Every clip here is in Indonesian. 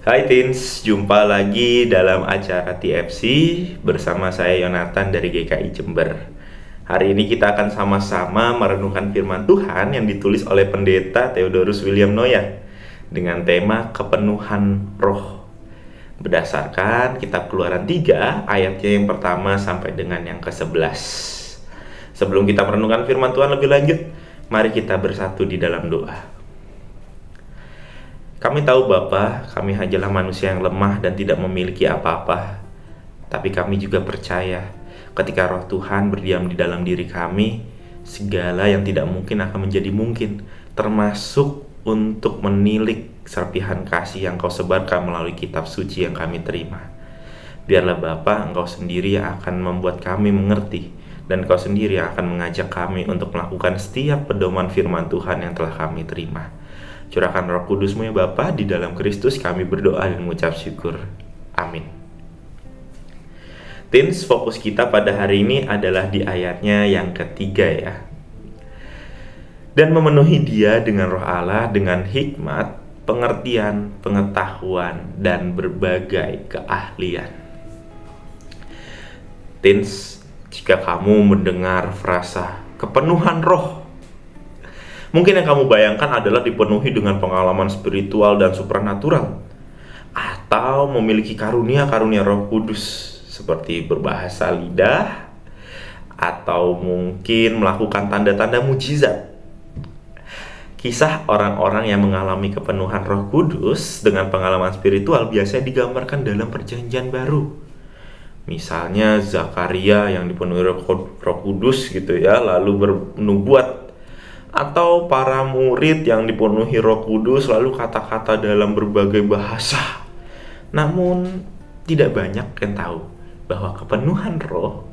Hai Teens, jumpa lagi dalam acara TFC bersama saya Yonatan dari GKI Jember. Hari ini kita akan sama-sama merenungkan firman Tuhan yang ditulis oleh Pendeta Theodorus William Noya dengan tema kepenuhan roh. Berdasarkan kitab Keluaran 3 ayatnya yang pertama sampai dengan yang ke-11. Sebelum kita merenungkan firman Tuhan lebih lanjut, mari kita bersatu di dalam doa. Kami tahu Bapa, kami hanyalah manusia yang lemah dan tidak memiliki apa-apa. Tapi kami juga percaya ketika Roh Tuhan berdiam di dalam diri kami, segala yang tidak mungkin akan menjadi mungkin, termasuk untuk menilik serpihan kasih yang Kau sebarkan melalui kitab suci yang kami terima. Biarlah Bapa, Engkau sendiri yang akan membuat kami mengerti, dan Kau sendiri yang akan mengajak kami untuk melakukan setiap pedoman firman Tuhan yang telah kami terima. Curahkan Roh Kudus-Mu ya Bapa, di dalam Kristus kami berdoa dan mengucap syukur. Amin. Teens, fokus kita pada hari ini adalah di ayatnya yang ketiga ya. Dan memenuhi dia dengan Roh Allah, dengan hikmat, pengertian, pengetahuan, dan berbagai keahlian. Teens, jika kamu mendengar frasa kepenuhan roh, mungkin yang kamu bayangkan adalah dipenuhi dengan pengalaman spiritual dan supranatural, atau memiliki karunia-karunia Roh Kudus seperti berbahasa lidah, atau mungkin melakukan tanda-tanda mujizat. Kisah orang-orang yang mengalami kepenuhan Roh Kudus dengan pengalaman spiritual biasanya digambarkan dalam Perjanjian Baru. Misalnya Zakaria yang dipenuhi Roh Kudus gitu ya, lalu bernubuat. Atau para murid yang dipenuhi Roh Kudus lalu kata-kata dalam berbagai bahasa. Namun tidak banyak yang tahu bahwa kepenuhan roh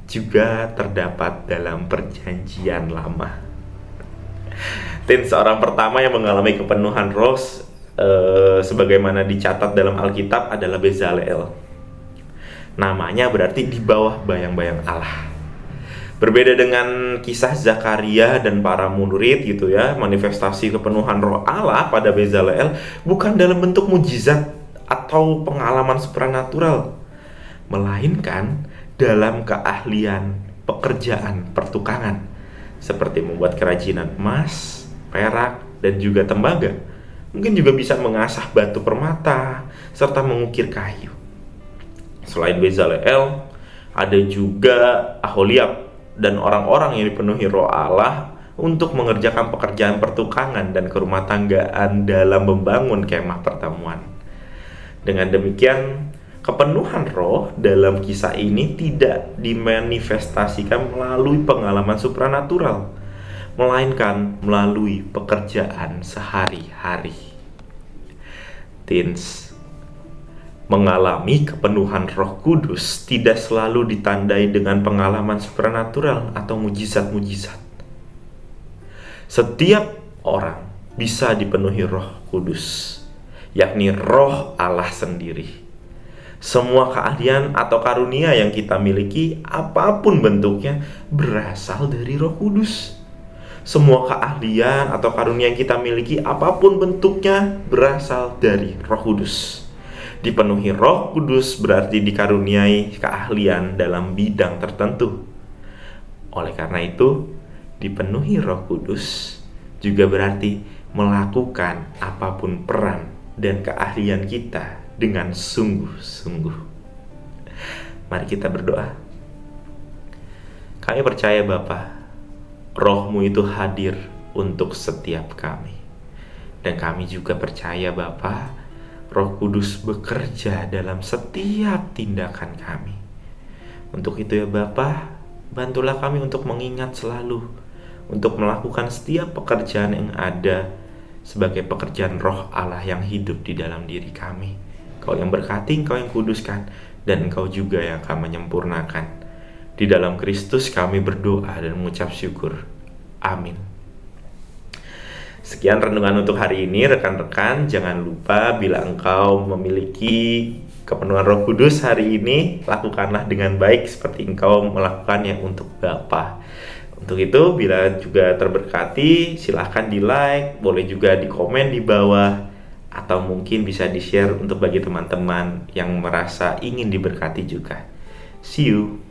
juga terdapat dalam Perjanjian Lama. Dan seorang pertama yang mengalami kepenuhan roh sebagaimana dicatat dalam Alkitab adalah Bezaleel. Namanya berarti di bawah bayang-bayang Allah. Berbeda dengan kisah Zakaria dan para murid gitu ya, manifestasi kepenuhan Roh Allah pada Bezaleel bukan dalam bentuk mujizat atau pengalaman supranatural, melainkan dalam keahlian pekerjaan pertukangan, seperti membuat kerajinan emas, perak, dan juga tembaga. Mungkin juga bisa mengasah batu permata, serta mengukir kayu. Selain Bezaleel, ada juga Aholiab dan orang-orang yang dipenuhi Roh Allah untuk mengerjakan pekerjaan pertukangan dan kerumah tanggaan dalam membangun kemah pertemuan. Dengan demikian, kepenuhan roh dalam kisah ini tidak dimanifestasikan melalui pengalaman supranatural, melainkan melalui pekerjaan sehari-hari. Teens, mengalami kepenuhan Roh Kudus tidak selalu ditandai dengan pengalaman supranatural atau mujizat-mujizat. Setiap orang bisa dipenuhi Roh Kudus, yakni Roh Allah sendiri. Semua keahlian atau karunia yang kita miliki, apapun bentuknya, berasal dari Roh Kudus. Semua keahlian atau karunia yang kita miliki, apapun bentuknya, berasal dari Roh Kudus. Dipenuhi Roh Kudus berarti dikaruniai keahlian dalam bidang tertentu. Oleh karena itu, dipenuhi Roh Kudus juga berarti melakukan apapun peran dan keahlian kita dengan sungguh-sungguh. Mari kita berdoa. Kami percaya Bapa, Roh-Mu itu hadir untuk setiap kami. Dan kami juga percaya Bapa, Roh Kudus bekerja dalam setiap tindakan kami. Untuk itu ya Bapa, bantulah kami untuk mengingat selalu, untuk melakukan setiap pekerjaan yang ada sebagai pekerjaan Roh Allah yang hidup di dalam diri kami. Kau yang berkati, Engkau yang kuduskan, dan Engkau juga yang akan menyempurnakan. Di dalam Kristus kami berdoa dan mengucap syukur. Amin. Sekian renungan untuk hari ini rekan-rekan. Jangan lupa bila engkau memiliki kepenuhan Roh Kudus hari ini, lakukanlah dengan baik seperti engkau melakukannya untuk Bapa. Untuk itu, bila juga terberkati, silahkan di like, boleh juga di komen di bawah. atau mungkin bisa di-share untuk bagi teman-teman yang merasa ingin diberkati juga. See you.